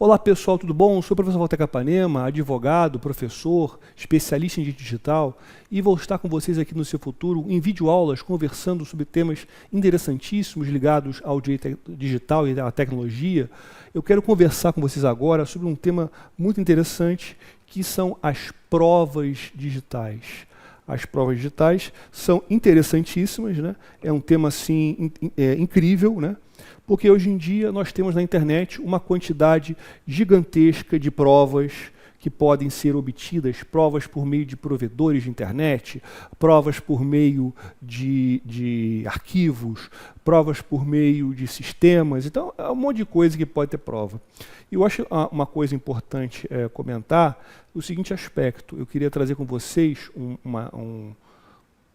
Olá pessoal, tudo bom? Sou o professor Walter Capanema, advogado, professor, especialista em direito digital e vou estar com vocês aqui no Seu Futuro em videoaulas conversando sobre temas interessantíssimos ligados ao direito digital e à tecnologia. Eu quero conversar com vocês agora sobre um tema muito interessante que são as provas digitais. As provas digitais são interessantíssimas, né? É um tema assim, incrível, né? Porque hoje em dia nós temos na internet uma quantidade gigantesca de provas que podem ser obtidas, provas por meio de provedores de internet, provas por meio de arquivos, provas por meio de sistemas, então é um monte de coisa que pode ter prova. E eu acho uma coisa importante comentar o seguinte aspecto, eu queria trazer com vocês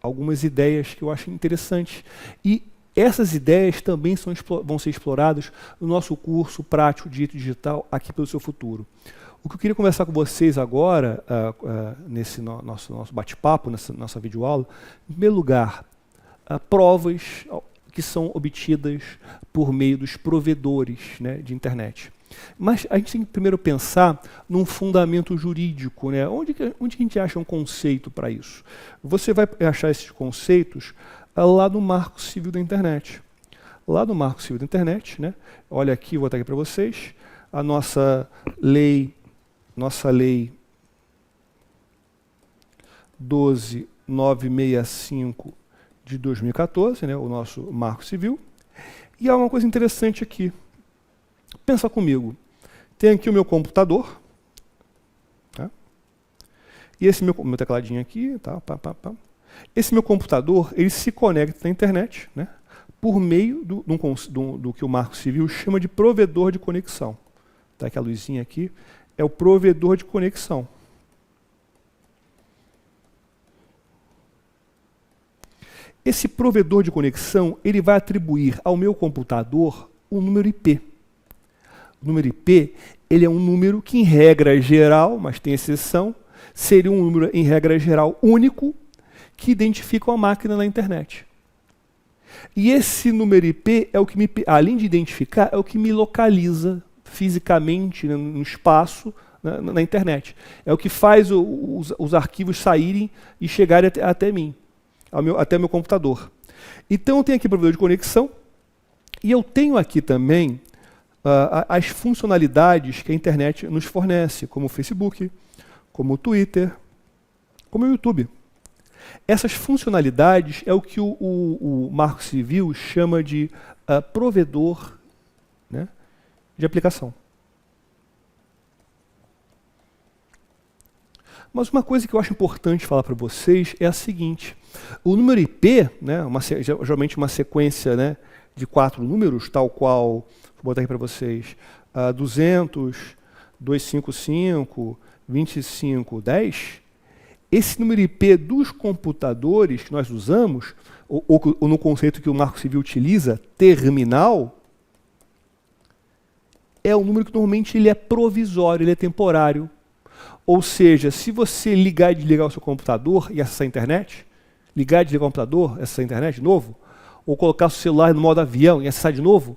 algumas ideias que eu acho interessantes. E essas ideias também vão ser exploradas no nosso curso Prático de Direito Digital aqui pelo Seu Futuro. O que eu queria conversar com vocês agora, nesse nosso bate-papo, nessa nossa videoaula, em primeiro lugar, provas que são obtidas por meio dos provedores, né, de internet. Mas a gente tem que primeiro pensar num fundamento jurídico, né? Onde a gente acha um conceito para isso? Você vai achar esses conceitos lá no Marco Civil da Internet. Lá no Marco Civil da Internet, né? Olha aqui, vou botar aqui para vocês, a nossa lei 12.965 de 2014, né? O nosso Marco Civil. E há uma coisa interessante aqui. Pensa comigo. Tem aqui o meu computador, tá? E esse meu tecladinho aqui, tá? Esse meu computador, ele se conecta na internet, né, por meio do que o Marco Civil chama de provedor de conexão. Tá, aqui a luzinha aqui é o provedor de conexão. Esse provedor de conexão, ele vai atribuir ao meu computador um número IP. O número IP, ele é um número que, em regra geral, mas tem exceção, seria um número, em regra geral, único, que identifica a máquina na internet. E esse número IP é o que além de identificar, é o que me localiza fisicamente, né, no espaço, na internet. É o que faz os arquivos saírem e chegarem até mim, até meu computador. Então eu tenho aqui o provedor de conexão e eu tenho aqui também as funcionalidades que a internet nos fornece, como o Facebook, como o Twitter, como o YouTube. Essas funcionalidades é o que o Marco Civil chama de provedor, né, de aplicação. Mas uma coisa que eu acho importante falar para vocês é a seguinte. O número IP, né, geralmente uma sequência, né, de 4 números, tal qual, vou botar aqui para vocês, 200, 255, 25, 10, esse número IP dos computadores que nós usamos, ou no conceito que o Marco Civil utiliza, terminal, é um número que normalmente ele é provisório, ele é temporário. Ou seja, se você ligar e desligar o seu computador e acessar a internet, ligar e desligar o computador e acessar a internet de novo, ou colocar o celular no modo avião e acessar de novo,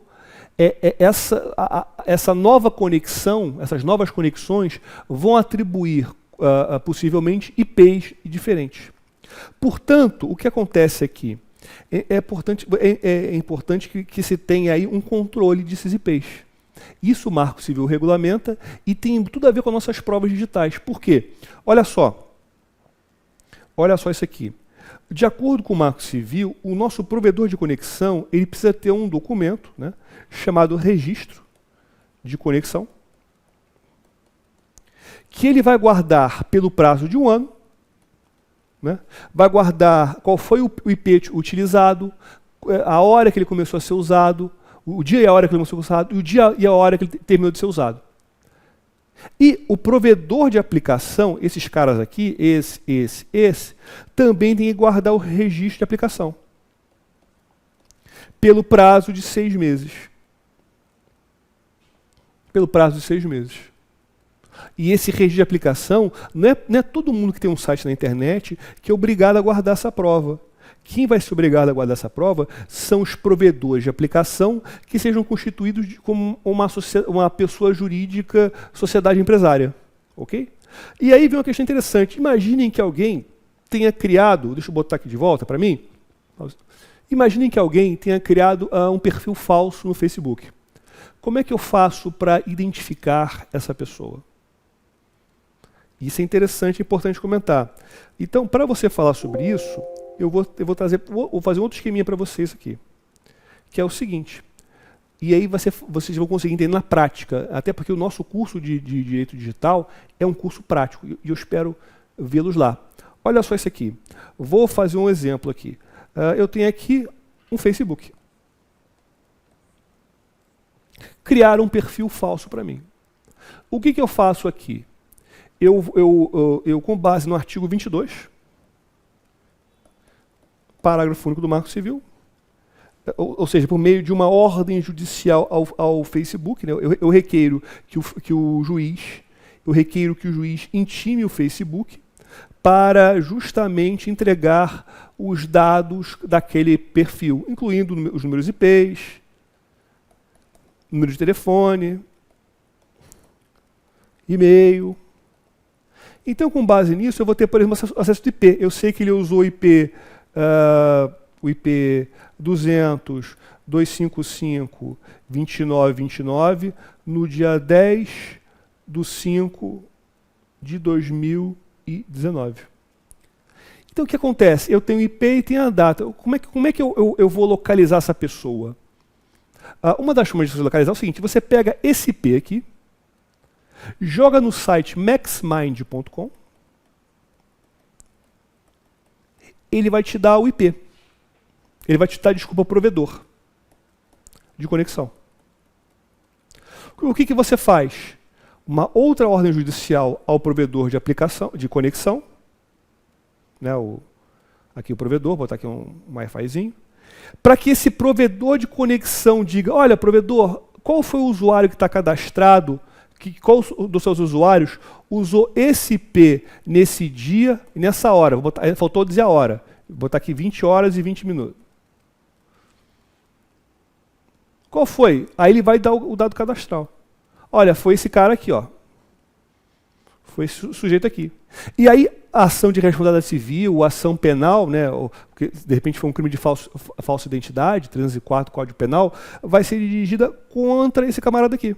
essa nova conexão, essas novas conexões vão atribuir possivelmente IPs diferentes. Portanto, o que acontece aqui? É importante que se tenha aí um controle desses IPs. Isso o Marco Civil regulamenta e tem tudo a ver com as nossas provas digitais. Por quê? Olha só isso aqui. De acordo com o Marco Civil, o nosso provedor de conexão ele precisa ter um documento, né, chamado registro de conexão, que ele vai guardar pelo prazo de 1 ano, né? Vai guardar qual foi o IP utilizado, a hora que ele começou a ser usado, o dia e a hora que ele começou a ser usado, e o dia e a hora que ele terminou de ser usado. E o provedor de aplicação, esses caras aqui, esse, também tem que guardar o registro de aplicação, pelo prazo de 6 meses. Pelo prazo de 6 meses. E esse registro de aplicação, não é todo mundo que tem um site na internet que é obrigado a guardar essa prova. Quem vai ser obrigado a guardar essa prova são os provedores de aplicação que sejam constituídos como uma pessoa jurídica, sociedade empresária. Ok? E aí vem uma questão interessante. Imaginem que alguém tenha criado, deixa eu botar aqui de volta para mim. Imaginem que alguém tenha criado um perfil falso no Facebook. Como é que eu faço para identificar essa pessoa? Isso é interessante e importante comentar. Então, para você falar sobre isso, eu vou fazer um outro esqueminha para vocês aqui, que é o seguinte, e aí vocês vão conseguir entender na prática, até porque o nosso curso de Direito Digital é um curso prático, e eu espero vê-los lá. Olha só isso aqui, vou fazer um exemplo aqui. Eu tenho aqui um Facebook. Criaram um perfil falso para mim. O que eu faço aqui? Eu, com base no artigo 22, parágrafo único do Marco Civil, ou seja, por meio de uma ordem judicial ao Facebook, né, eu requeiro que o juiz intime o Facebook para justamente entregar os dados daquele perfil, incluindo os números IPs, número de telefone, e-mail. Então, com base nisso, eu vou ter, por exemplo, acesso de IP. Eu sei que ele usou o IP 200.255.29.29 no dia 10/5/2019. Então, o que acontece? Eu tenho IP e tenho a data. Como é que eu vou localizar essa pessoa? Uma das formas de você localizar é o seguinte: você pega esse IP aqui, joga no site maxmind.com, ele vai te dar o IP. Ele vai te dar, desculpa, o provedor de conexão. O que você faz? Uma outra ordem judicial ao provedor de aplicação, de conexão, né, aqui o provedor, vou botar aqui um Wi-Fizinho, para que esse provedor de conexão diga: olha, provedor, qual foi o usuário que está cadastrado, qual dos seus usuários usou esse IP nesse dia e nessa hora? Vou botar, faltou dizer a hora. Vou botar aqui 20 horas e 20 minutos. Qual foi? Aí ele vai dar o dado cadastral. Olha, foi esse cara aqui, ó. Foi esse sujeito aqui. E aí, a ação de responsabilidade civil, a ação penal, né, porque de repente foi um crime de falsa identidade, 304 Código Penal, vai ser dirigida contra esse camarada aqui.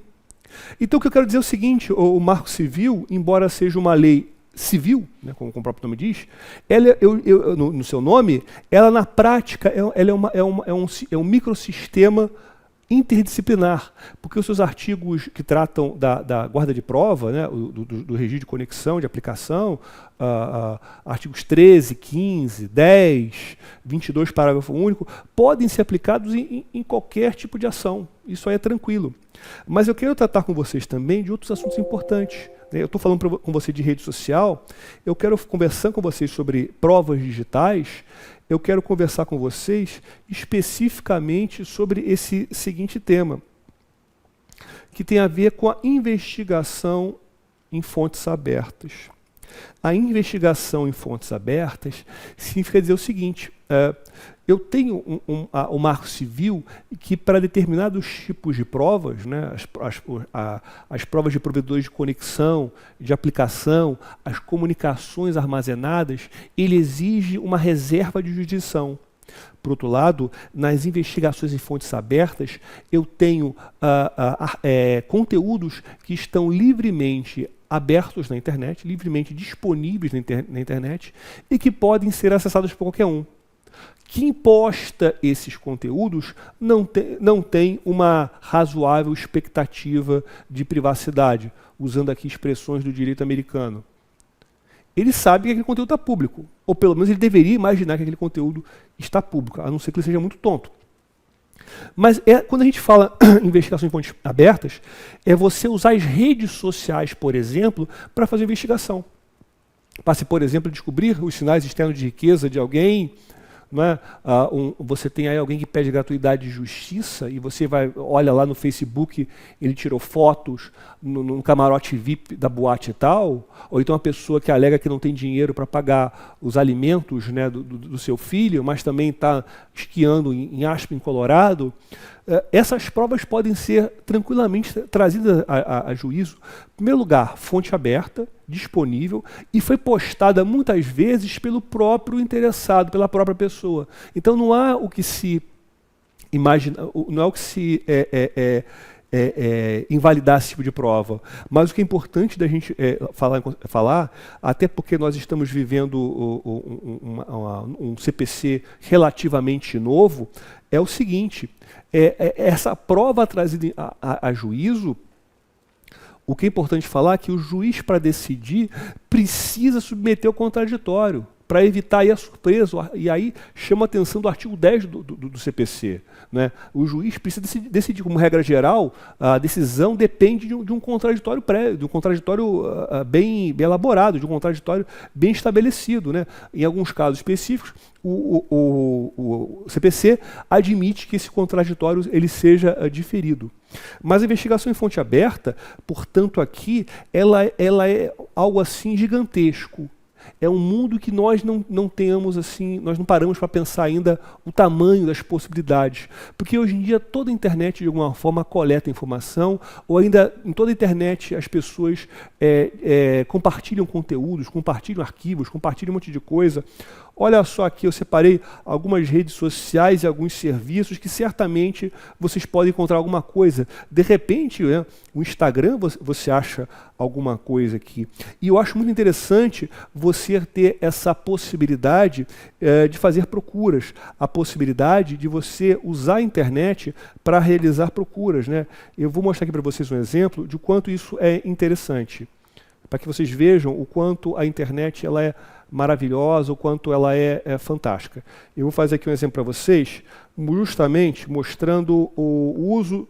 Então, o que eu quero dizer é o seguinte: o Marco Civil, embora seja uma lei civil, né, como o próprio nome diz, ela, no seu nome, ela na prática ela é um microsistema interdisciplinar, porque os seus artigos que tratam da guarda de prova, né, do registro de conexão, de aplicação, artigos 13, 15, 10, 22, parágrafo único, podem ser aplicados em qualquer tipo de ação. Isso aí é tranquilo. Mas eu quero tratar com vocês também de outros assuntos importantes. Eu estou falando com você de rede social, eu quero conversar com vocês sobre provas digitais, eu quero conversar com vocês especificamente sobre esse seguinte tema, que tem a ver com a investigação em fontes abertas. A investigação em fontes abertas significa dizer o seguinte: eu tenho o Marco Civil que, para determinados tipos de provas, né, as provas de provedores de conexão, de aplicação, as comunicações armazenadas, ele exige uma reserva de jurisdição. Por outro lado, nas investigações em fontes abertas, eu tenho conteúdos que estão livremente abertos na internet, livremente disponíveis na internet e que podem ser acessados por qualquer um. Quem posta esses conteúdos não tem uma razoável expectativa de privacidade, usando aqui expressões do direito americano. Ele sabe que aquele conteúdo está público, ou pelo menos ele deveria imaginar que aquele conteúdo está público, a não ser que ele seja muito tonto. Mas quando a gente fala em investigação em fontes abertas, é você usar as redes sociais, por exemplo, para fazer investigação. Para, por exemplo, descobrir os sinais externos de riqueza de alguém, não é? Você tem aí alguém que pede gratuidade de justiça e você olha lá no Facebook, ele tirou fotos no camarote VIP da boate e tal, ou então uma pessoa que alega que não tem dinheiro para pagar os alimentos, né, do seu filho, mas também está esquiando em Aspen, Colorado. Essas provas podem ser tranquilamente trazidas a juízo. Em primeiro lugar, fonte aberta, disponível, e foi postada muitas vezes pelo próprio interessado, pela própria pessoa. Então não há o que se imagina, não há o que se invalidar esse tipo de prova. Mas o que é importante da gente falar, até porque nós estamos vivendo um CPC relativamente novo, é o seguinte: essa prova trazida a juízo, o que é importante falar é que o juiz, para decidir, precisa submeter o contraditório, para evitar aí a surpresa. E aí chama a atenção do artigo 10 do CPC. Né? O juiz precisa decidir, como regra geral, a decisão depende de um contraditório prévio, de um contraditório bem elaborado, de um contraditório bem estabelecido. Né? Em alguns casos específicos, o CPC admite que esse contraditório ele seja diferido. Mas a investigação em fonte aberta, portanto, aqui, ela é algo assim gigantesco. É um mundo que nós não temos assim, nós não paramos para pensar ainda o tamanho das possibilidades. Porque hoje em dia toda a internet de alguma forma coleta informação, ou ainda em toda a internet as pessoas compartilham conteúdos, compartilham arquivos, compartilham um monte de coisa. Olha só aqui, eu separei algumas redes sociais e alguns serviços que certamente vocês podem encontrar alguma coisa. De repente, né, o Instagram, você acha alguma coisa aqui. E eu acho muito interessante você ter essa possibilidade de fazer procuras, a possibilidade de você usar a internet para realizar procuras. Né? Eu vou mostrar aqui para vocês um exemplo de quanto isso é interessante, para que vocês vejam o quanto a internet ela é maravilhosa, o quanto ela é fantástica. Eu vou fazer aqui um exemplo para vocês, justamente mostrando o uso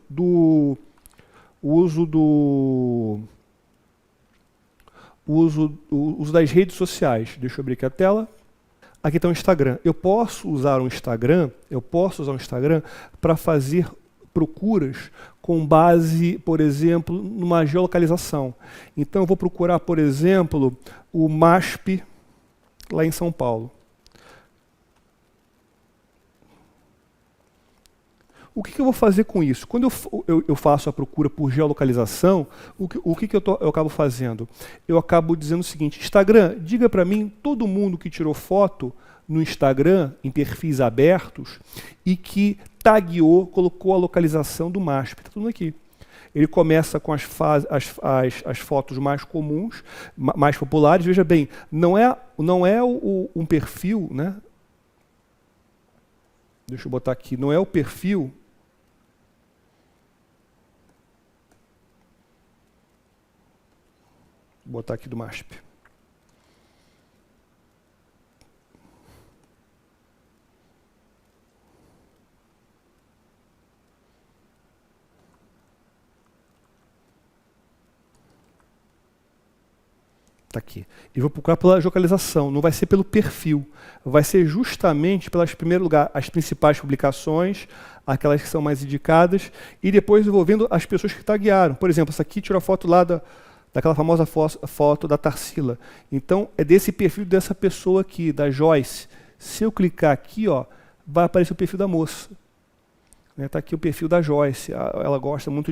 das redes sociais. Deixa eu abrir aqui a tela. Aqui está o Instagram. Eu posso usar o Instagram para fazer procuras com base, por exemplo, numa geolocalização. Então eu vou procurar, por exemplo, o MASP lá em São Paulo. O que eu vou fazer com isso? Quando eu faço a procura por geolocalização, o que eu acabo fazendo? Eu acabo dizendo o seguinte: Instagram, diga para mim todo mundo que tirou foto no Instagram, em perfis abertos, e que tagueou, colocou a localização do MASP. Está tudo aqui. Ele começa com as fotos mais comuns, mais populares. Veja bem, não é um perfil, né? Deixa eu botar aqui, não é o perfil vou botar aqui do MASP. Está aqui. E vou procurar pela localização, não vai ser pelo perfil, vai ser justamente pelas, em primeiro lugar, as principais publicações, aquelas que são mais indicadas, e depois eu vou vendo as pessoas que taguearam. Por exemplo, essa aqui tirou a foto lá daquela famosa foto da Tarsila. Então, é desse perfil dessa pessoa aqui, da Joyce. Se eu clicar aqui, ó, vai aparecer o perfil da moça. Está aqui o perfil da Joyce. Ela gosta muito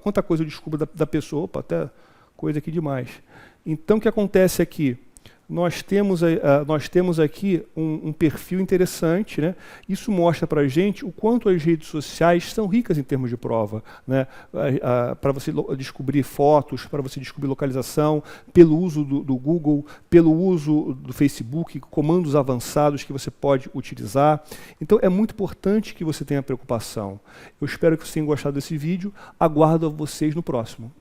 quanta coisa eu descubro da pessoa. Opa, até coisa aqui demais. Então, o que acontece aqui? Nós temos aqui um perfil interessante, né? Isso mostra para a gente o quanto as redes sociais são ricas em termos de prova, né? Para você descobrir fotos, para você descobrir localização, pelo uso do Google, pelo uso do Facebook, comandos avançados que você pode utilizar. Então é muito importante que você tenha preocupação. Eu espero que vocês tenham gostado desse vídeo, aguardo vocês no próximo.